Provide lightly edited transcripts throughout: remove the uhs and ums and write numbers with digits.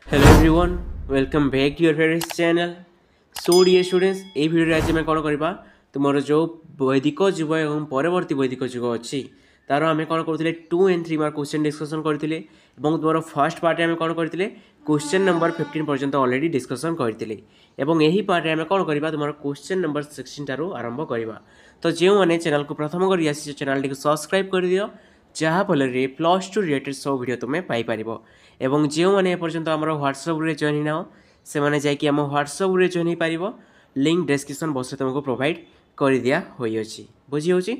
Hello everyone welcome back to your favourite channel. So dear students ये video आज आम कौन करवा तुमर जो वैदिक जुग और परवर्ती वैदिक जुग अच्छी तार आम कौन करें 2 and 3 मार्क क्वेश्चन डिस्कसन करते तुम फर्स्ट पार्ट आम कौन करते क्वेश्चन नंबर 15 पर्यंत ऑलरेडी डिस्कसन करते यही पार्ट आम कौन करवा तुम क्वेश्चन नंबर 16 टारू आरंभ करवा। तो जो मैंने चैनल को प्रथम कर चैनल को सब्सक्राइब कर दियो जहाँफल +2 रिलेटेड सब वीडियो तुम्हें पाइपर एवं जो मैंने एपर्यंत आम ह्वाट्सअप जॉइन ना से मैंने जाकि आम ह्वाट्सअप जॉइन हो पार लिंक डिस्क्रिप्शन बक्स तुमको प्रोवाइड कर दिया होइछि बुझी होची।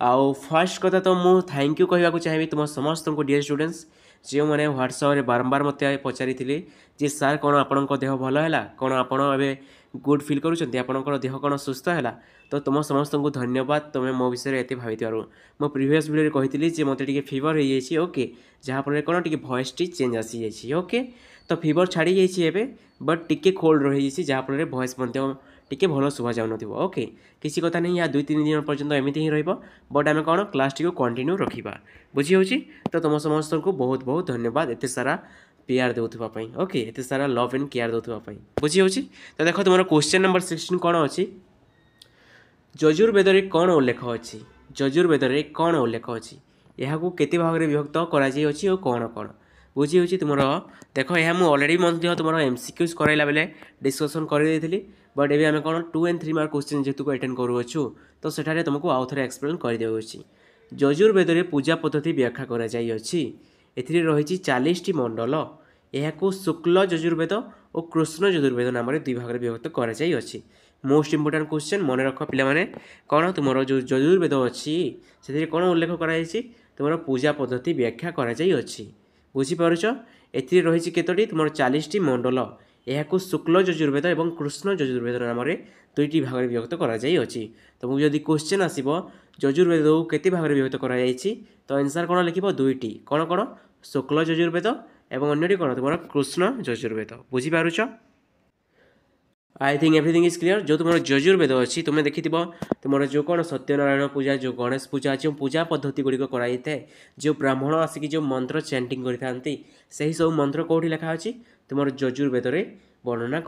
आउ फर्स्ट कथा तो मुझे थैंक यू कहवाक चाहिए तुम समस्त को डियर स्टूडेंट्स जो मैंने ह्वाट्सअप बारंबार मत पचारि जे सार कौन आपण देह भल है कौन आपड़ ए गुड फिल करूँ देह कौन सुस्थ है तो तुम समस्त को धन्यवाद तुम्हें मो विषय एत भाई मो प्रीवियस वीडियो कही मत फीवर हो जाए ओके जहाँफल कौन टी वॉइस टी चेंज आसी जाइए ओके तो फीवर छाड़ी जाइए बट टिके कोल्ड रही जहाँफल वॉइस टी भल शुभा जाऊन ओके किसी कथा नहीं या 2-3 दिन पर्यटन एमती ही रट आम कौन क्लास टी कंटिन्यू रखा बुझी हो। तो तुम समस्त को बहुत बहुत धन्यवाद एत सारा पेयर देउथबापई ओके एत सारा लव एंड केयर देउथबापई बुझी हो। तो देख तुम क्वेश्चन नंबर 16 कौन अच्छी यजुर्वेद रे कौन उल्लेख अच्छी यजुर्वेद रे कौन उल्लेख अच्छी यह केते भाग में विभक्त कर कौन कौन बुझी हो। तुम देख यह मुझे अलरेडी तुम एमसीक्यूज कराइला बेले डिस्कसन कर बट एवं आम कौन 2 and 3 मार्क क्वेश्चन जेहेतु अटेंड करूँ तो सेठारे तुमको आउ थे एक्सप्लेन कर दिखाई यजुर्वेद रे पूजा पद्धति व्याख्या कर रही 40टी मंडल यह शुक्ल यजुर्वेद और कृष्ण यजुर्वेद नाम दुई भाग में विभक्त कर मोस्ट इंपोर्टाट क्वेश्चन मन रख पे कौन तुम जो यजुर्वेद अच्छी से कौन उल्लेख कर तुम पूजा पद्धति व्याख्या कर बुझीपार ए रही केतोटी तुम 40टी मंडल यह शुक्ल यजुर्वेद और कृष्ण यजुर्वेद नाम दुईटी भाग में विभक्त कर तुमको जदि क्वेश्चन आसब यजुर्वेद को केते भाग में विभक्त कर तो आंसर कौन लिख 2टी कौन कौन शुक्ल यजुर्वेद और अन्यटी कौन तुम कृष्ण यजुर्वेद बुझीपार। I think everything is clear. जो तुम यजुर्वेद अच्छी तुम्हें देखी तुम जो कौन सत्यनारायण पूजा जो गणेश पूजा जो पूजा पद्धति गुड़िक कराए जो ब्राह्मण आसिक जो मंत्र चैंटिंग करते सब मंत्र कौटी लिखा अच्छी तुम यजुर्वेद में वर्णना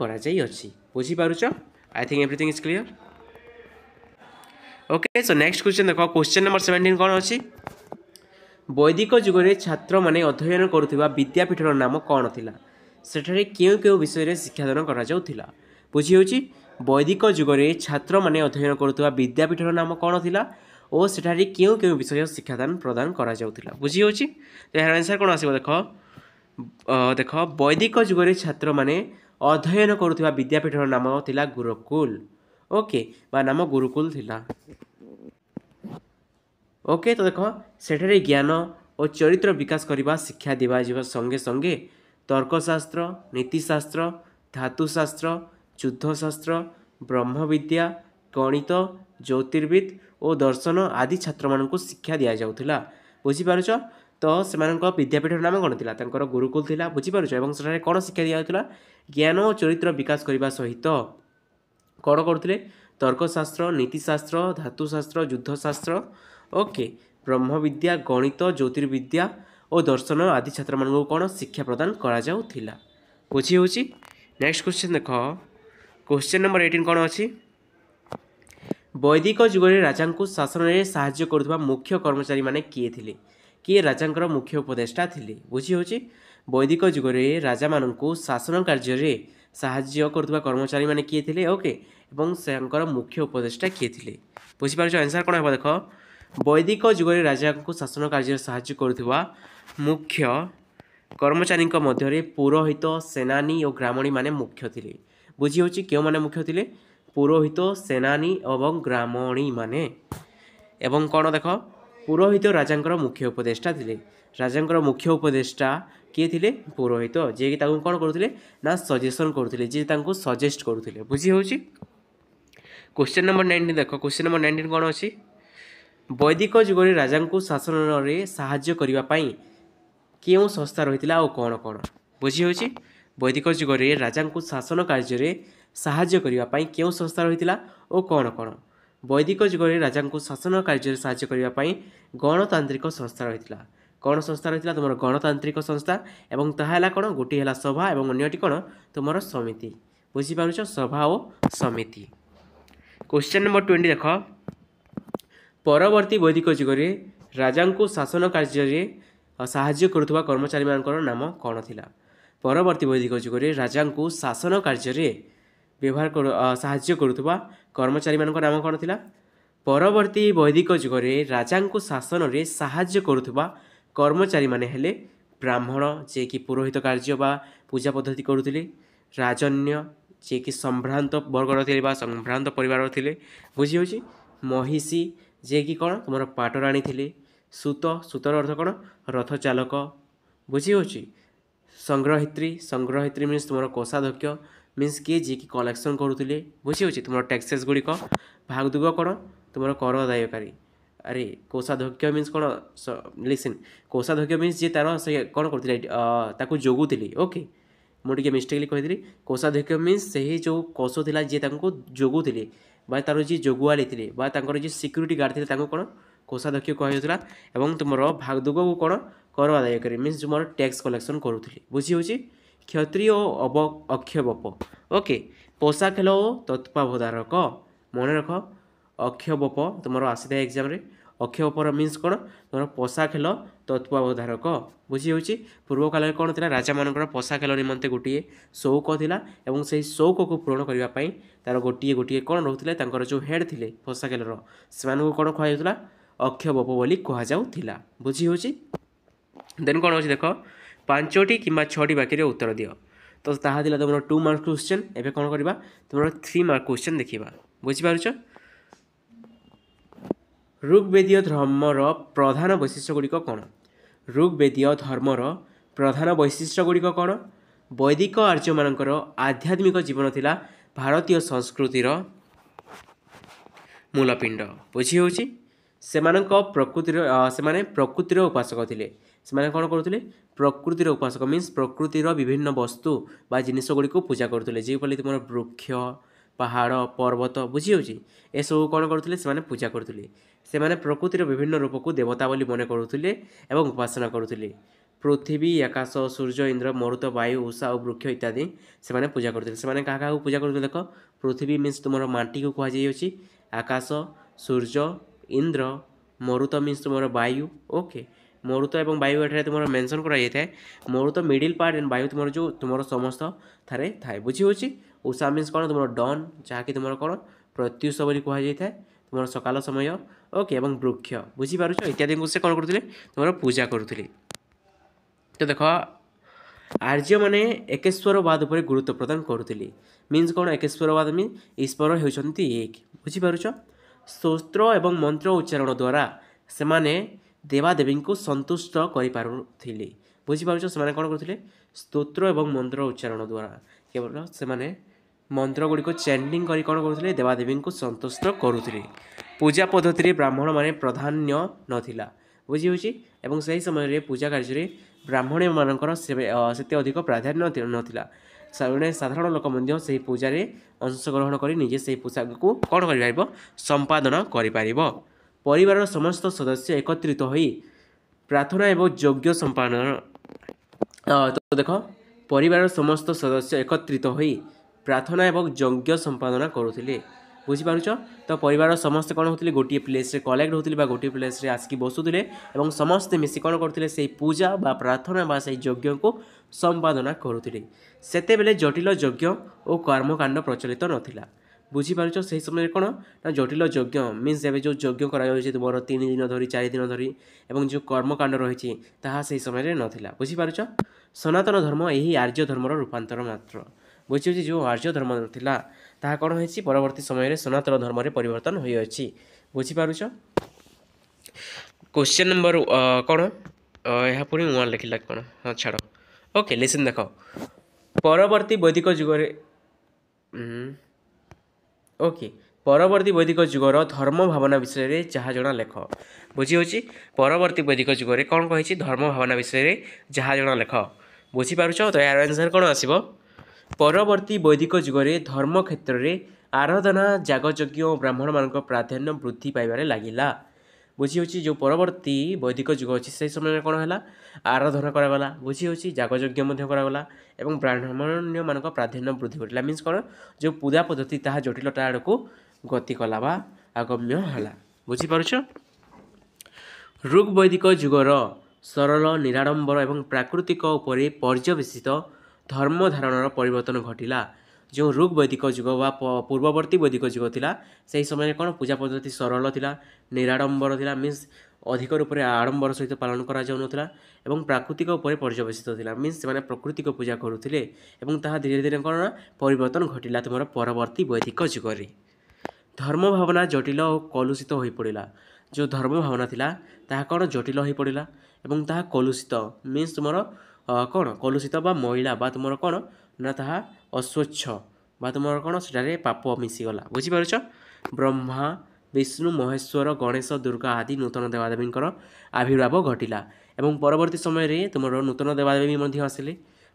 बुझीपार। I think everything is clear okay. So next question देख क्वेश्चन नंबर 17 कौन अच्छी वैदिक जुगे छात्र मैंने अध्ययन करुवा विद्यापीठर नाम कौन थिला सेठारे क्यों क्यों विषय शिक्षादान करा बुझी हो। वैदिक जुगे छात्र मैंने अध्ययन करुवा विद्यापीठर नाम कौन थिला और सेठारे क्यों क्यों विषय शिक्षादान प्रदान करा बुझी हो। तो यार आंसर कौन आसो देख देख वैदिक जुगे छात्र मैंने अध्ययन करुवा विद्यापीठर नाम थिला गुरुकुल ओके बा नाम गुरुकुल थिला ओके। तो देख सेठारे ज्ञान और चरित्र विकास करने शिक्षा दिवा संगे संगे तर्कशास्त्र नीतिशास्त्र धातुशास्त्र युद्धशास्त्र ब्रह्मविद्या गणित ज्योतिर्विद और दर्शन आदि छात्र मान शिक्षा दि जाऊला बुझीपार। तो से विद्यापीठ नाम कौन था गुरुकुल थिला बुझीपार से कौन शिक्षा दि जाऊला ज्ञान और चरित्र विकास करने सहित कौन करुले तर्कशास्त्र नीतिशास्त्र धातुशास्त्र युद्धशास्त्र ओके ब्रह्मविद्या गणित ज्योतिर्विद्या और दर्शन आदि छात्र मान कौन शिक्षा प्रदान करा बुझी हो। नेक्स्ट क्वेश्चन देख क्वेश्चन नंबर 18 कौन अच्छी वैदिक जुगे राजा को शासन में साहाय्य करुवा मुख्य कर्मचारी माने किए राजा मुख्य उपदेष्टा थिले बुझी हो। वैदिक जुगे राजा मान शासन कार्य साहाय्य करुवा कर्मचारी माने किए थिले ओके एवं से मुख्य उपदेष्टा किए थिले बुझीपार। आंसर कौन है देख वैदिक जुगे राजा को शासन कार्य साहाय्य करुवा मुख्य कर्मचारी मध्य पुरोहित सेनानी और ग्रामणी माने मुख्य थिले बुझी हो। क्यों माने मुख्य थिले पुरोहित सेनानी और ग्रामणी माने एवं कौन देख पुरोहित राजा मुख्य उपदेष्टा थिले राजा मुख्य उपदेष्टा किए थिले पुरोहित जे कि कौन करुले ना सजेसन करुले जे सजेस्ट करुले बुझी हो। क्वेश्चन नंबर 19 देख क्वेश्चन नंबर 19 कौन अच्छी वैदिक जुगे राजा को शासन में साहाय्य करने क्यों संस्था रही और कौन कौन बुझी हो। वैदिक जुगे राजा को शासन कार्य साहाय्य करने क्यों संस्था रही और कौन कौन वैदिक जुगे राजा को शासन कार्य साहाय्य करने गणतांत्रिक संस्था रही कौन संस्था रही तुम गणतांत्रिक संस्था एवं ताहा कौन गोटे है सभा और अन्यटी कौन तुम समिति बुझीपार सभा और समिति। क्वेश्चन नंबर 20 देख परवर्ती वैदिक जुगरे राजा को शासन कार्य साहाय्य करुवा कर्मचारी मान नाम कौन थिला। परवर्ती वैदिक जुगरे राजा को शासन कार्य व्यवहार साहाय्य करुवा कर्मचारी मान नाम कौन थिला। परवर्ती वैदिक जुगरे राजा को शासन में साहाय्य करुवा कर्मचारी माने हेले ब्राह्मण जे कि पुरोहित कार्य बा पूजा पद्धति करुले, राजन्य जे कि संभ्रांत वर्गर थे बा संभ्रांत परिवार थे बुझी होची, महिषी जे कि कौन तुम पाटराणी थे, सूत सूतर अर्थ कौन रथ चालक बुझी होची, संग्रहित्री संग्रहित्री मीन्स तुम कोषाध्यक्ष मीन्स किए जी कि कलेक्शन करुले बुझी होची, तुम टैक्सेस गुड़िक भागदुग कौन तुम कर अदायकारी। अरे कोषाध्यक्ष मीन्स कौन लिसन कोषाध्यक्ष मीन्स जी तार से कौन करते जोगुली। ओके मुझे मिस्टेकली कही कोषाध्यक्ष मीन्स से जो कोष था जी जोगुले तार जी जोगुआली थे जी सिक्यूरीटी गार्ड थे कौन कोषाध्यक्ष कहला और तुम भागदुग को कौन कर आदाय कर मीन्स तुम टैक्स कलेक्शन करुली बुझी होची। क्षत्रिय अक्षय बप ओके पोषा खेल तत्वावधारक मन रख अक्षय बप तुम आसी था एग्जाम अक्षय बपर मीन्स कौन तुम पोषा खेल तत्वावधारक बुझी होची। पूर्व काल में कौन था राजा मान पोषा खेल निमंते गोटे शौक था और से शौक को पूरण करने तार गोटे गोटे कौन रोते जो हेड थे पोषा खेल से कौन कहला अक्षय बप बोली कहुला बुझी होची। देन कौन अच्छे देख 5टी कि 6टी बाकी उत्तर दियो तो ताहा दिला तुम 2 मार्क क्वेश्चन एवं कौन करवा तुम 3 मार्क क्वेश्चन देखा बुझीपार। ऋग्वेदीय धर्मर प्रधान वैशिष्ट्य गुड़िक कौन। ऋग्वेदीय धर्मर प्रधान वैशिष्ट्य गुड़िक कौन। वैदिक आर्य मानकर आध्यात्मिक जीवन थिला भारतीय संस्कृतिर मूलपिंड बुझी होची। प्रकृतिर उपासक थिले से कौन करुले प्रकृतिर उपासक मीन्स प्रकृतिर विभिन्न वस्तु बा जिनिस गुड़िक पूजा करुले जेपरि तुम वृक्ष पहाड़ पर्वत बुझी होची ए सब कौन करुले से पूजा करुले से प्रकृतिर विभिन्न रूप को देवता बोली मन करुले एवं उपासना करुले। पृथ्वी आकाश सूर्य इंद्र मरुत वायु उषा और वृक्ष इत्यादि से पूजा करते से क्या पूजा करते देख पृथ्वी मीन्स तुम माटी को कहुच्छी आकाश सूर्य इंद्र मरुत मीन्स तुम वायु ओके मरुत और वायु एठारे तुम मेंशन कराई मरुत मिडिल पार्ट एंड वायु तुम जो तुम समस्त थारे थाए बुझी होची। उषा मीन्स कौन तुम डन जहाँकि तुम कौन प्रत्युष बोली कहुई तुम सकाल समय ओके और वृक्ष बुझीपार इत्यादि से कौन करुले तुम पूजा करुले। तो देख आर्य मैंने एकेश्वरवाद पर गुरुत्व प्रदान करुले मीन्स कौन एकेश्वरवाद मीन ईश्वर होती एक बुझीपार। स्तोत्र एवं मंत्र उच्चारण द्वारा से देवादेवी को संतुष्ट करें बुझीपार से कौन करते स्तोत्र एवं मंत्र उच्चारण द्वारा केवल से मंत्र गुड़िक चैंटिंग कर कौन करुले देवादेवी को संतुष्ट करुले। पूजा पद्धति ब्राह्मण माने प्राधान्य नथिला बुझी होची एवं सही समय पूजा कार्य ब्राह्मण मानकर से अधिक प्राधान्य नथिला साधारण लोक मध्य से पूजार अंशग्रहण कर निजे से पूजा को कौन कर संपादन कर परिवार समस्त सदस्य एकत्रित हो प्रार्थना एवं यज्ञ संपादन तो देख परिवार समस्त सदस्य एकत्रित हो प्रार्थना एवं यज्ञ संपादना करुले बुझीपार। तो परिवार समस्ते कौन होते गोटे प्लेस कलेक्ट होते गोटे प्लेस आसिक बसुले और समस्ते मिसी कौन करते से पूजा बा प्रार्थना बा से यज्ञ को संपादना करुले सेते बेले जटिल यज्ञ और कर्मकांड प्रचलित नथिला बुझीपार। से समय कौन ना जटिल यज्ञ मीन्स एवं जो यज्ञ कर तुम 3 दिन धरी 4 दिन धरी और जो कर्मकांड रही से समय नाला बुझीपार। सनातन धर्म यही आर्य धर्मर रूपांतर मात्र बुझे जो आर्य धर्म था ताहा कौन होती परवर्ती समय सनातन धर्म में परिवर्तन होती बुझीपार। क्वेश्चन नंबर कौन यह पुणी वन लिखला कौन हाँ छाड़ ओके लिसन देख परवर्ती वैदिक जुगरे ओके परवर्ती वैदिक जुगर धर्म भावना विषय जहाँ जना लेख बुझी होची परवर्ती वैदिक जुगरे कौन कही धर्म भावना विषय जहाँ जना लेख बुझीपार। तो यार आंसर कौन आसब परवर्ती वैदिक जुगरे धर्म क्षेत्र में आराधना जागयज्ञ और ब्राह्मण मान प्राधान्य वृद्धि पाइबार लगिला बुझी होची जो परवर्ती वैदिक युग अच्छी से समय कौन है आराधना करागला बुझी होची जागयज्ञ करागला एवं ब्राह्मण्य मान प्राधान्य वृद्धि घटला मीन्स कौन जो पूजा पद्धति ताहा जटिलता आड़ को गति कला बा आगम्य है बुझीपारुछ ऋग वैदिक युगर सरल निराडंबर एवं प्राकृतिक उपरे पर्यवेसित धर्म धारणर परिवर्तन घटिला जो ऋग वैदिक युग वा पूर्ववर्ती वैदिक युग थिला से समय कौन पूजा पद्धति सरल थिला निराडंबर थिला मीन्स अधिक रूप से आडंबर सहित पालन करा जाउनथिला एवं प्राकृतिक उपरे पर्यवेसित थिला मीन्स से प्राकृतिक पूजा करुथिले एवं ताहा धीरे धीरे कौन परिवर्तन घटिला तुमर परवर्ती वैदिक युगरे धर्म भावना जटिल और कलुषित हो पड़ा जो धर्म भावना थिला ताहा कौन जटिल हो पड़ा एवं ताहा कलुषित मीन्स तुमर कौन कलुषित बा मैला बा तुमर कौन ना ताहा अस्वच्छ बा तुमर कौन सेटारे पाप मिशीगला बुझीपारुछ ब्रह्मा विष्णु महेश्वर गणेश दुर्गा आदि नूतन देवादेवींकर आविर्भाव घटिला एवं परवर्ती समय रे तुमर नूतन देवादेवी मध्य आसिले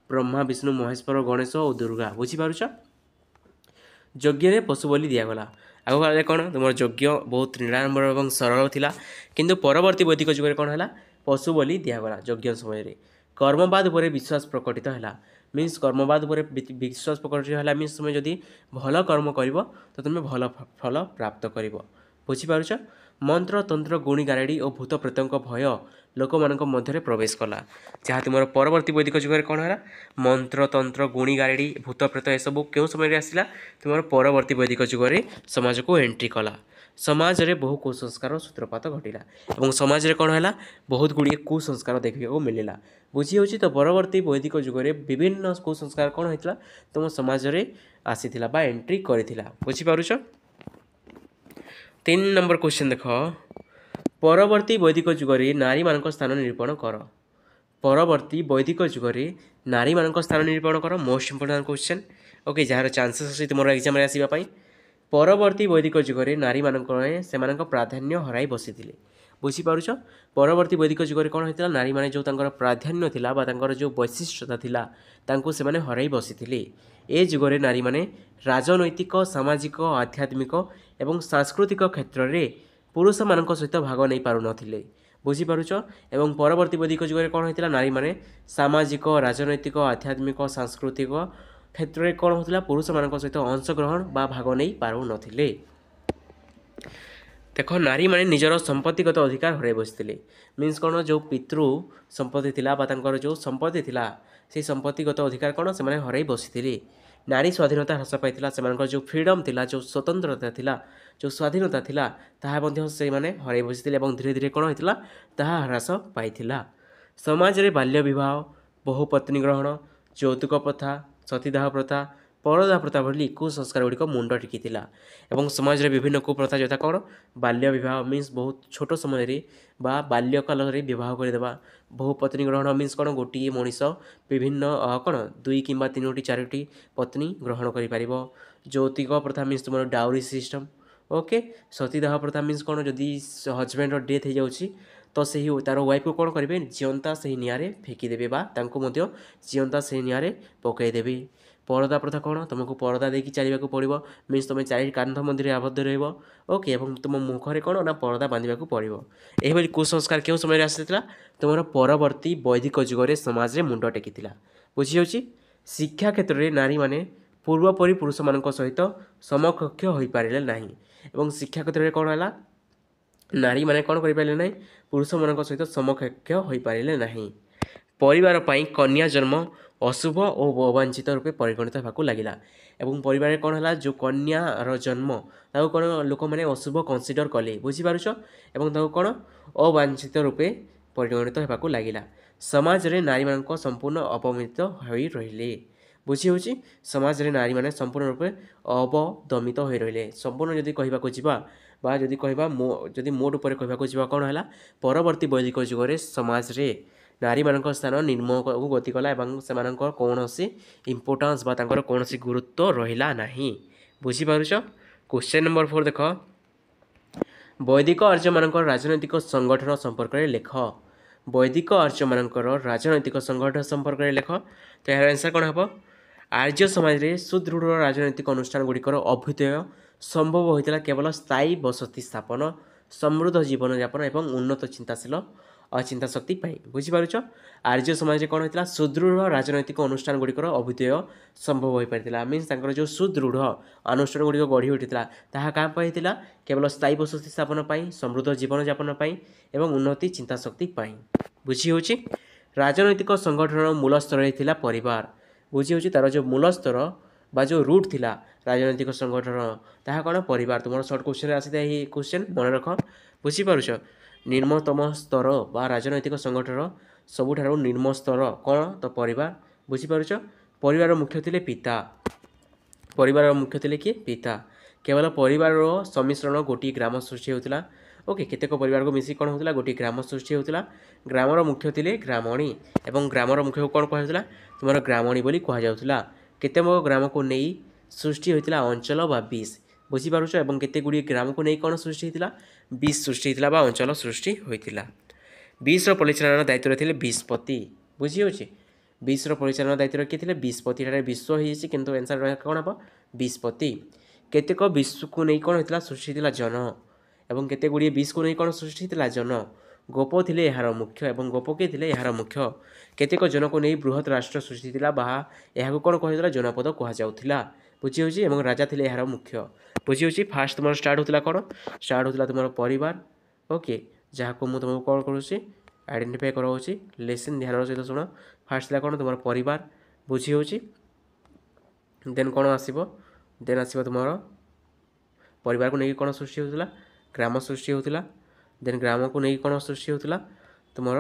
ब्रह्मा विष्णु महेश्वर गणेश और दुर्गा बुझीपारुछ यज्ञ पशु बलि दिगला आग काले कौन तुम यज्ञ बहुत निराडंबर और सरल थिला किंतु परवर्ती वैदिक युग कौन है पशु बलि दिगला यज्ञ समय कर्मवाद पर विश्वास प्रकटित है मीन्स कर्मवाद पर विश्वास प्रकटित है मीन्स तुम जदि भल कर्म कर तो तुम्हें भल फल प्राप्त कर बुझीपारुछ मंत्र तंत्र गुणी गारेडी और भूत प्रेतों भय लोक मान मध्य प्रवेश कला जहाँ तुम परवर्ती वैदिक युग कौन है मंत्र तंत्र गुणी गारेडी भूत प्रेत यह सब क्यों समय आसला तुम परवर्ती वैदिक युग समाज को एंट्री कला समाज रे बहु कुसंस्कार सूत्रपात घटिला और समाज रे कौन है बहुत गुड़िए कुसंस्कार देखा मिलला बुझी होची तो परवर्ती वैदिक युग विभिन्न कुसंस्कार कौन होता तुम समाज रे आसीथिला बा एंट्री करिथिला बुझीपारुछ 3 नंबर क्वेश्चन देख परवर्ती वैदिक युग नारी मान स्थान निरूपण कर परवर्ती वैदिक युग नारी मान स्थान निरूपण कर most important question okay jar chances अच्छी तुम एग्जाम आसवाई परवर्ती वैदिक युग नारी मान से प्राधान्य हराई बसी बुझीपारुछ परवर्ती वैदिक युग कौन होता नारी मैंने जो प्राधान्य थिला बा जो वैशिष्टता थिला तांको से माने हराई बसी ए जुगरे नारी माने राजनैतिक सामाजिक आध्यात्मिक एवं सांस्कृतिक क्षेत्र में पुरुष मान सहित भाग नहीं पार नथिले बुझीपारुछ एवं परवर्ती वैदिक युग कौन होता नारी माने सामाजिक राजनैतिक आध्यात्मिक सांस्कृतिक क्षेत्र में कौन होता पुरुष मान सहित अंशग्रहण बा भाग नहीं पार नथिले देख नारी माने निजर संपत्तिगत अधिकार हराई बसते मीन्स कौन जो पितृ संपत्ति थिला बा तांकर जो संपत्ति थिला से संपत्तिगत अधिकार कौन से माने हराई बसी नारी स्वाधीनता ह्रास पाई से जो फ्रीडम थिला जो स्वतंत्रता थिला जो स्वाधीनता थिला ताहा मध्य से माने हराई बसी धीरे धीरे कौन होता ताहा ह्रास पाई समाज रे बाल्य विवाह बहुपत्नी ग्रहण यौतुक प्रथा सतीदाह प्रथा परदा प्रथा भली कुसंस्कार गुड़िक मुंड टिकी एवं समाज रे विभिन्न कुप्रथा यथा कौन बाल्य विवाह मीन्स बहुत छोट समय रे बा बाल्यकाल विवाह करदेवा बहुपत्नी ग्रहण मीन्स कौन गोटे मनीष विभिन्न कौन 2 किंबा 3टी 4टी पत्नी ग्रहण कर यौतिक प्रथा मीन्स तुम डाउरी सिस्टम ओके सतीदाह प्रथा मीन्स कौन जदि हजबैंड डेथ हो जाऊँगी तो सही तार वाइफ को कौन करेंगे जीवंता से निआरे फेंकीदेवे जीवंता से निआरे पकईदेवे परदा प्रथा कौन तुमको परदा देकी चलने को पड़ो मीन्स तुम 4 कांध मंदिर आबद्ध रोके और तुम मुखरे कौन ना परदा बांधा पड़ो यही कुसंस्कार क्यों समय आसाला तुम परवर्ती वैदिक युग समाज में मुंड टेकी बुझी होची शिक्षा क्षेत्र में नारी माने पूर्वपरी पुरुष मान सहित समकक्ष हो पारे ना और शिक्षा क्षेत्र में कौन है नारी माने कौन करें ना पुरुष मान सहित समकक्ष हो पारे ना परिवार पाई कन्या जन्म अशुभ और अवांछित रूपे परिगणित होगा लगिला एवं परिवार कौन है जो कन्यार जन्म ताको कौन लोक मैंने अशुभ कनसीडर कले बुझीपारुछ एवं ताको कौन अवांछित रूपे परिगणित होगा लगिला समाज रे नारी मान संपूर्ण अपमित हो रहिले बुझी होची समाज रे नारी माने संपूर्ण रूपे अवदमित हो रहिले संपूर्ण जदि कहबाको जिबा बा जदि कहबा जदि मोड ऊपर कहबाको जिबा कौन है परवर्ती वैदिक युग समाज रे नारी मान स्थान निर्मोह को गति कला से कौन इम्पोर्टान्स बा कौन गुरुत्व रहा ना बुझीपारुछ क्वेश्चन नंबर 4 देख वैदिक आर्य मान राजनैतिक संगठन संपर्क में लेख वैदिक आर्य मान राजनैतिक संगठन संपर्क में लेख तो यार आंसर कौन हम आर्य समाज में सुदृढ़ राजनैतिक अनुष्ठान गुड़िकर अभ्युदय संभव होता केवल स्थायी बसति स्थापन ସମୃଦ୍ଧ ଜୀବନଯାପନ ଏବଂ ଉନ୍ନତ ଚିନ୍ତାଶୀଳ ଚିନ୍ତାଶକ୍ତି ପାଇଁ। ବୁଝିପାରୁଛ? ଆର୍ଯ୍ୟ ସମାଜରେ କ'ଣ ହୋଇଥିଲା? ସୁଦୃଢ଼ ରାଜନୈତିକ ଅନୁଷ୍ଠାନଗୁଡ଼ିକର ଅଭ୍ୟୁଦୟ ସମ୍ଭବ ହୋଇପାରିଥିଲା। ମିନ୍ସ ତାଙ୍କର ଯେଉଁ ସୁଦୃଢ଼ ଅନୁଷ୍ଠାନଗୁଡ଼ିକ ଗଢ଼ି ଉଠିଥିଲା ତାହା କାହା ପାଇଁ ଥିଲା? କେବଳ ସ୍ଥାୟୀ ବସତି ସ୍ଥାପନ ପାଇଁ, ସମୃଦ୍ଧ ଜୀବନଯାପନ ପାଇଁ ଏବଂ ଉନ୍ନତି ଚିନ୍ତାଶକ୍ତି ପାଇଁ। ବୁଝି ହେଉଛି? ରାଜନୈତିକ ସଂଗଠନର ମୂଳ ସ୍ତରରେ ଥିଲା ପରିବାର। ବୁଝି ହେଉଛି? ତା'ର ଯେଉଁ ମୂଳ ସ୍ତର ବା ଯେଉଁ ରୁଟ୍ ଥିଲା ରାଜନୈତିକ ସଂଗଠନ ତାହା କ'ଣ? ପରିବାର। ତୁମର ସର୍ଟ କ୍ୱେଶ୍ଚନରେ ଆସିଥାଏ ଏହି କ୍ୱେଶ୍ଚନ୍, ମନେ ରଖ। ବୁଝିପାରୁଛ? ନିମ୍ନତମ ସ୍ତର ବା ରାଜନୈତିକ ସଂଗଠନର ସବୁଠାରୁ ନିମ୍ନ ସ୍ତର କ'ଣ? ତ ପରିବାର। ବୁଝିପାରୁଛ? ପରିବାରର ମୁଖ୍ୟ ଥିଲେ ପିତା। ପରିବାରର ମୁଖ୍ୟ ଥିଲେ କିଏ? ପିତା। କେବଳ ପରିବାରର ସମ୍ମିଶ୍ରଣ ଗୋଟିଏ ଗ୍ରାମ ସୃଷ୍ଟି ହେଉଥିଲା। ଓକେ, କେତେକ ପରିବାରକୁ ମିଶି କ'ଣ ହେଉଥିଲା? ଗୋଟିଏ ଗ୍ରାମ ସୃଷ୍ଟି ହେଉଥିଲା। ଗ୍ରାମର ମୁଖ୍ୟ ଥିଲେ ଗ୍ରାମଣୀ ଏବଂ ଗ୍ରାମର ମୁଖ୍ୟକୁ କ'ଣ କୁହାଯାଉଥିଲା? ତୁମର ଗ୍ରାମଣୀ ବୋଲି କୁହାଯାଉଥିଲା। କେତେକ ଗ୍ରାମକୁ ନେଇ ସୃଷ୍ଟି ହୋଇଥିଲା ଅଞ୍ଚଳ ବା ବିସ୍। ବୁଝିପାରୁଛ? ଏବଂ କେତେ ଗୁଡ଼ିଏ ଗ୍ରାମକୁ ନେଇ କ'ଣ ସୃଷ୍ଟି ହୋଇଥିଲା? ବିସ୍ ସୃଷ୍ଟି ହୋଇଥିଲା ବା ଅଞ୍ଚଳ ସୃଷ୍ଟି ହୋଇଥିଲା। ବିସ୍ର ପରିଚାଳନା ଦାୟିତ୍ୱରେ ଥିଲେ ବିସ୍ପତି। ବୁଝିହେଉଛି? ବିସ୍ର ପରିଚାଳନା ଦାୟିତ୍ୱରେ କିଏ ଥିଲେ? ବିସ୍ପତି। ଏଠାରେ ବିଶ୍ୱ ହୋଇଯାଇଛି କିନ୍ତୁ ଆନ୍ସର୍ କ'ଣ ହେବ? ବିସ୍ପତି। କେତେକ ବିଶ୍ୱକୁ ନେଇ କ'ଣ ହୋଇଥିଲା? ସୃଷ୍ଟି ହୋଇଥିଲା ଜନ ଏବଂ କେତେ ଗୁଡ଼ିଏ ବିସ୍କୁ ନେଇ କ'ଣ ସୃଷ୍ଟି ହୋଇଥିଲା? ଜନ। ଗୋପ ଥିଲେ ଏହାର ମୁଖ୍ୟ ଏବଂ ଗୋପ କିଏ ଥିଲେ? ଏହାର ମୁଖ୍ୟ। କେତେକ ଜନକୁ ନେଇ ବୃହତ୍ ରାଷ୍ଟ୍ର ସୃଷ୍ଟି ହୋଇଥିଲା ବା ଏହାକୁ କ'ଣ କୁହାଯାଉଥିଲା? ଜନପଦ କୁହାଯାଉଥିଲା। ବୁଝିହେଉଛି? ଏବଂ ରାଜା ଥିଲେ ଏହାର ମୁଖ୍ୟ। ବୁଝିହେଉଛି? ଫାର୍ଷ୍ଟ ତୁମର ଷ୍ଟାର୍ଟ ହେଉଥିଲା କ'ଣ? ଷ୍ଟାର୍ଟ ହେଉଥିଲା ତୁମର ପରିବାର। ଓକେ, ଯାହାକୁ ମୁଁ ତୁମକୁ କ'ଣ କରୁଛି? ଆଇଡେଣ୍ଟିଫାଏ କରାଉଛି। ଲେସନ୍ ଧ୍ୟାନର ସହିତ ଶୁଣ। ଫାର୍ଷ୍ଟ ଥିଲା କ'ଣ? ତୁମର ପରିବାର। ବୁଝିହେଉଛି? ଦେନ୍ କ'ଣ ଆସିବ? ଦେନ୍ ଆସିବ ତୁମର ପରିବାରକୁ ନେଇକି କ'ଣ ସୃଷ୍ଟି ହେଉଥିଲା? ଗ୍ରାମ ସୃଷ୍ଟି ହେଉଥିଲା। ଦେନ୍ ଗ୍ରାମକୁ ନେଇକି କ'ଣ ସୃଷ୍ଟି ହେଉଥିଲା? ତୁମର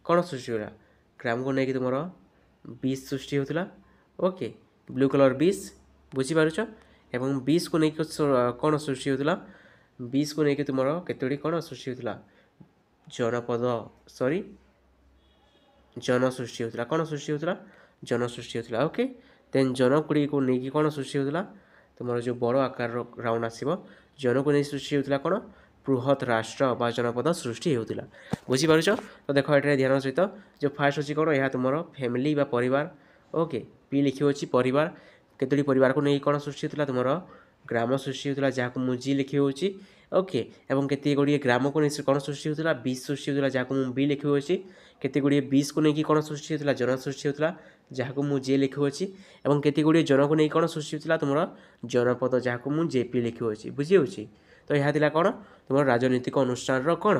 କ'ଣ ସୃଷ୍ଟି ହେଉଥିଲା? ଗ୍ରାମକୁ ନେଇକି ତୁମର ବିସ୍ ସୃଷ୍ଟି ହେଉଥିଲା। ଓକେ, ବ୍ଲୁ କଲର୍ ବିସ୍। ବୁଝିପାରୁଛ? ଏବଂ ବିସ୍କୁ ନେଇକି କ'ଣ ସୃଷ୍ଟି ହେଉଥିଲା? ବିସ୍କୁ ନେଇକି ତୁମର କେତୋଟି କ'ଣ ସୃଷ୍ଟି ହେଉଥିଲା? ଜନପଦ ଜନ ସୃଷ୍ଟି ହେଉଥିଲା। କ'ଣ ସୃଷ୍ଟି ହେଉଥିଲା? ଜନ ସୃଷ୍ଟି ହେଉଥିଲା। ଓକେ, ଦେନ୍ ଜନଗୁଡ଼ିକୁ ନେଇକି କ'ଣ ସୃଷ୍ଟି ହେଉଥିଲା? ତୁମର ଯେଉଁ ବଡ଼ ଆକାରର ରାଉଣ୍ଡ ଆସିବ ଜନକୁ ନେଇ ସୃଷ୍ଟି ହେଉଥିଲା କ'ଣ? ବୃହତ୍ ରାଷ୍ଟ୍ର ବା ଜନପଦ ସୃଷ୍ଟି ହେଉଥିଲା। ବୁଝିପାରୁଛ? ତ ଦେଖ ଏଠାରେ ଧ୍ୟାନ ସହିତ ଯେଉଁ ଫାର୍ଷ୍ଟ ଅଛି କ'ଣ? ଏହା ତୁମର ଫ୍ୟାମିଲି ବା ପରିବାର। ଓକେ, ପି ଲେଖିଅଛି ପରିବାର। କେତୋଟି ପରିବାରକୁ ନେଇ କ'ଣ ସୃଷ୍ଟି ହେଉଥିଲା? ତୁମର ଗ୍ରାମ ସୃଷ୍ଟି ହେଉଥିଲା ଯାହାକୁ ମୁଁ ଜି ଲେଖିହେଉଛି। ଓକେ, ଏବଂ କେତେ ଗୁଡ଼ିଏ ଗ୍ରାମକୁ ନେଇ କ'ଣ ସୃଷ୍ଟି ହେଉଥିଲା? ବିସ୍ ସୃଷ୍ଟି ହେଉଥିଲା ଯାହାକୁ ମୁଁ ବି ଲେଖିହେଉଛି। କେତେ ଗୁଡ଼ିଏ ବିସ୍କୁ ନେଇକି କ'ଣ ସୃଷ୍ଟି ହେଉଥିଲା? ଜନ ସୃଷ୍ଟି ହେଉଥିଲା ଯାହାକୁ ମୁଁ ଜେ ଲେଖିହେଉଛି। ଏବଂ କେତେ ଗୁଡ଼ିଏ ଜନକୁ ନେଇ କ'ଣ ସୃଷ୍ଟି ହେଉଥିଲା? ତୁମର ଜନପଦ ଯାହାକୁ ମୁଁ ଜେ ପି ଲେଖିହେଉଛି। ବୁଝିହେଉଛି? ତ ଏହା ଥିଲା କ'ଣ? ତୁମର ରାଜନୈତିକ ଅନୁଷ୍ଠାନର କ'ଣ?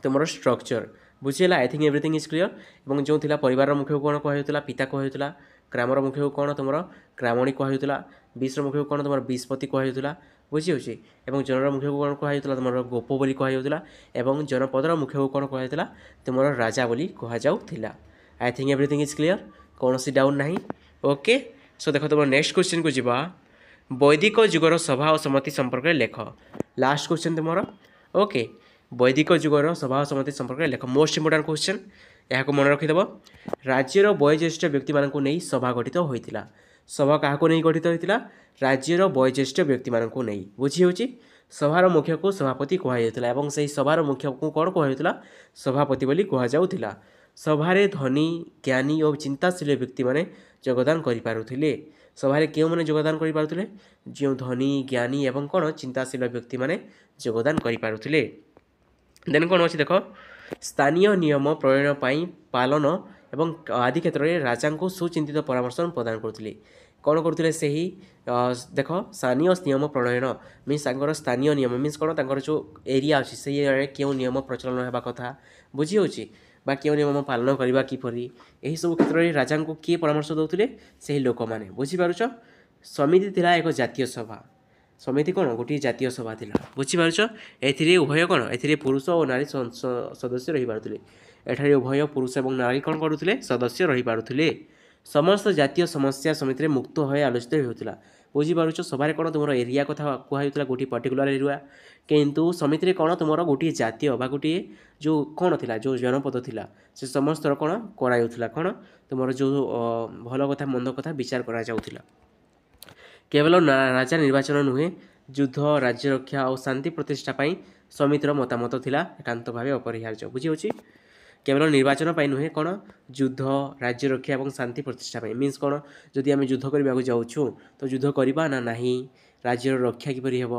ତୁମର ଷ୍ଟ୍ରକ୍ଚର। ବୁଝିହେଲା? I think everything is clear. ଏବଂ ଯେଉଁ ଥିଲା ପରିବାରର ମୁଖ୍ୟକୁ କ'ଣ କୁହାଯାଉଥିଲା? ପିତା କୁହାଯାଉଥିଲା। ଗ୍ରାମର ମୁଖ୍ୟକୁ କ'ଣ? ତୁମର ଗ୍ରାମଣୀ କୁହାଯାଉଥିଲା। ବିସ୍ର ମୁଖ୍ୟକୁ କ'ଣ? ତୁମର ବିସ୍ପତି କୁହାଯାଉଥିଲା। ବୁଝିହେଉଛି? ଏବଂ ଜନର ମୁଖ୍ୟକୁ କ'ଣ କୁହାଯାଉଥିଲା? ତୁମର ଗୋପ ବୋଲି କୁହାଯାଉଥିଲା। ଏବଂ ଜନପଦର ମୁଖ୍ୟକୁ କ'ଣ କୁହାଯାଉଥିଲା? ତୁମର ରାଜା ବୋଲି କୁହାଯାଉଥିଲା। I think everything is clear. କୌଣସି ଡାଉଟ୍ ନାହିଁ। ଓକେ, ସୋ ଦେଖ ତୁମର ନେକ୍ସଟ କ୍ୱେଶ୍ଚିନ୍କୁ ଯିବା। ବୈଦିକ ଯୁଗର ସଭା ଓ ସମିତି ସମ୍ପର୍କରେ ଲେଖ। ଲାଷ୍ଟ କ୍ୱେଶ୍ଚିନ୍ ତୁମର। ଓକେ, ବୈଦିକ ଯୁଗର ସଭା ଓ ସମିତି ସମ୍ପର୍କରେ ଲେଖ। ମୋଷ୍ଟ ଇମ୍ପୋର୍ଟାଣ୍ଟ କ୍ୱେଶ୍ଚିନ୍, ଏହାକୁ ମନେ ରଖିଦେବ। ରାଜ୍ୟର ବୟୋଜ୍ୟେଷ୍ଠ ବ୍ୟକ୍ତିମାନଙ୍କୁ ନେଇ ସଭା ଗଠିତ ହୋଇଥିଲା। ସଭା କାହାକୁ ନେଇ ଗଠିତ ହୋଇଥିଲା? ରାଜ୍ୟର ବୟୋଜ୍ୟେଷ୍ଠ ବ୍ୟକ୍ତିମାନଙ୍କୁ ନେଇ। ବୁଝିହେଉଛି? ସଭାର ମୁଖ୍ୟକୁ ସଭାପତି କୁହାଯାଉଥିଲା ଏବଂ ସେହି ସଭାର ମୁଖ୍ୟକୁ କ'ଣ କୁହାଯାଉଥିଲା? ସଭାପତି ବୋଲି କୁହାଯାଉଥିଲା। ସଭାରେ ଧନୀ, ଜ୍ଞାନୀ ଓ ଚିନ୍ତାଶୀଳ ବ୍ୟକ୍ତିମାନେ ଯୋଗଦାନ କରିପାରୁଥିଲେ। ସଭାରେ କେଉଁମାନେ ଯୋଗଦାନ କରିପାରୁଥିଲେ? ଯେଉଁ ଧନୀ, ଜ୍ଞାନୀ ଏବଂ କ'ଣ ଚିନ୍ତାଶୀଳ ବ୍ୟକ୍ତିମାନେ ଯୋଗଦାନ କରିପାରୁଥିଲେ। ଦେନ୍ କ'ଣ ଅଛି ଦେଖ, ସ୍ଥାନୀୟ ନିୟମ ପ୍ରଣୟନ ପାଇଁ ପାଳନ ଏବଂ ଆଦି କ୍ଷେତ୍ରରେ ରାଜାଙ୍କୁ ସୁଚିନ୍ତିତ ପରାମର୍ଶ ପ୍ରଦାନ କରୁଥିଲେ। କ'ଣ କରୁଥିଲେ? ସେହି ଦେଖ ସ୍ଥାନୀୟ ନିୟମ ପ୍ରଣୟନ ମିନ୍ସ ତାଙ୍କର ସ୍ଥାନୀୟ ନିୟମ ମିନ୍ସ କ'ଣ? ତାଙ୍କର ଯେଉଁ ଏରିଆ ଅଛି ସେହି ଏରିଆରେ କେଉଁ ନିୟମ ପ୍ରଚଳନ ହେବା କଥା। ବୁଝିହେଉଛି? ବା କେଉଁ ନିୟମ ପାଳନ କରିବା କିପରି, ଏହିସବୁ କ୍ଷେତ୍ରରେ ରାଜାଙ୍କୁ କିଏ ପରାମର୍ଶ ଦେଉଥିଲେ? ସେହି ଲୋକମାନେ। ବୁଝିପାରୁଛ? ସମିତି ଥିଲା ଏକ ଜାତୀୟ ସଭା। ସମିତି କ'ଣ? ଗୋଟିଏ ଜାତୀୟ ସଭା ଥିଲା। ବୁଝିପାରୁଛ? ଏଥିରେ ଉଭୟ କ'ଣ? ଏଥିରେ ପୁରୁଷ ଓ ନାରୀ ସଦସ୍ୟ ରହିପାରୁଥିଲେ। ଏଠାରେ ଉଭୟ ପୁରୁଷ ଏବଂ ନାରୀ କ'ଣ କରୁଥିଲେ? ସଦସ୍ୟ ରହିପାରୁଥିଲେ। ସମସ୍ତ ଜାତୀୟ ସମସ୍ୟା ସମିତିରେ ମୁକ୍ତ ହୋଇ ଆଲୋଚିତ ହେଉଥିଲା। ବୁଝିପାରୁଛ? ସଭାରେ କ'ଣ? ତୁମର ଏରିଆ କଥା କୁହାଯାଉଥିଲା, ଗୋଟିଏ ପର୍ଟିକୁଲାର ଏରିଆ। କିନ୍ତୁ ସମିତିରେ କ'ଣ? ତୁମର ଗୋଟିଏ ଜାତୀୟ ବା ଗୋଟିଏ ଯେଉଁ କ'ଣ ଥିଲା, ଯେଉଁ ଜନପଦ ଥିଲା ସେ ସମସ୍ତର କ'ଣ କରାଯାଉଥିଲା? କ'ଣ ତୁମର ଯେଉଁ ଭଲ କଥା ମନ୍ଦ କଥା ବିଚାର କରାଯାଉଥିଲା। କେବଳ ରାଜା ନିର୍ବାଚନ ନୁହେଁ, ଯୁଦ୍ଧ, ରାଜ୍ୟ ରକ୍ଷା ଓ ଶାନ୍ତି ପ୍ରତିଷ୍ଠା ପାଇଁ ସମିତିର ମତାମତ ଥିଲା ଏକାନ୍ତ ଭାବେ ଅପରିହାର୍ଯ୍ୟ। ବୁଝିହେଉଛି? केवल निर्वाचन पाई नुहे कौन युद्ध राज्य रक्षा और शांति प्रतिष्ठा मीन्स कौन जदि आम युद्ध करने जाऊँ तो युद्ध करवा ना नहीं राज्यर रक्षा किपरि हेब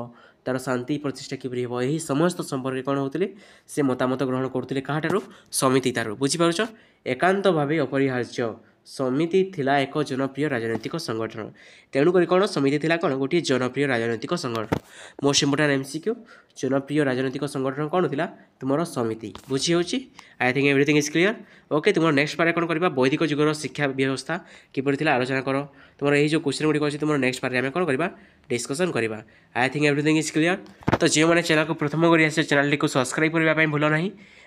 तार शांति प्रतिष्ठा किपरि हेब यही समस्त संपर्क कौन होते से मतामत ग्रहण करते क्या समिति तार बुझीपार एकांत भाव अपरिहार्य समिति थिला एक जनप्रिय राजनैतिक संगठन तेणुक कौन समिति थिला कौन गोटे जनप्रिय राजनैतिक संगठन मोस्ट इंपोर्टेंट एमसीक्यू जनप्रिय राजनैतिक संगठन कौन थिला तुमर समिति बुझी होची आई think everything is clear okay तुम नेक्स्ट पार्ट कौन करवा वैदिक जुगर शिक्षा व्यवस्था किपरि थिला आलोचना कर तुम यही जो क्वेश्चन गुड़ी अच्छी तुम नेक्स्ट पार्ट में कौन करवा डिस्कसन करवा आई थिंक एवरीथिंग इज क्लियर तो जो मैंने चैनल को प्रथम कर चैनल को सब्सक्राइब करने भूल ना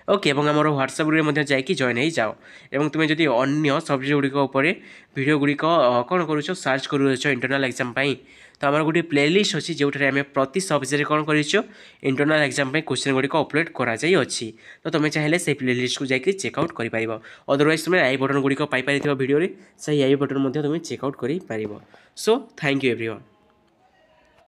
ओके और आम ह्वाट्सअप ग्रुप जाकि जॉइन हो जाओ और तुम्हें जब अन्य सब्जेक्ट गुड़िक भिडियो गुड़िक कौन करुच सर्च करुच इंटरनल एग्जाम तो आम गोटे प्लेलिस्ट अच्छी जो आम प्रति सब्जेक्ट कौन कर इंटरनल एग्जाम क्वेश्चन गुड़िक अपलोड कराई तो तुम्हें चाहिए से प्लेलिस्ट को जाकि चेकआउट कर अदरवाइज तुम्हें आई बटन गुड़िक पाई भिडियो से आई बटन तुम्हें चेकआउट कर सो थैंक यू एवरीवन।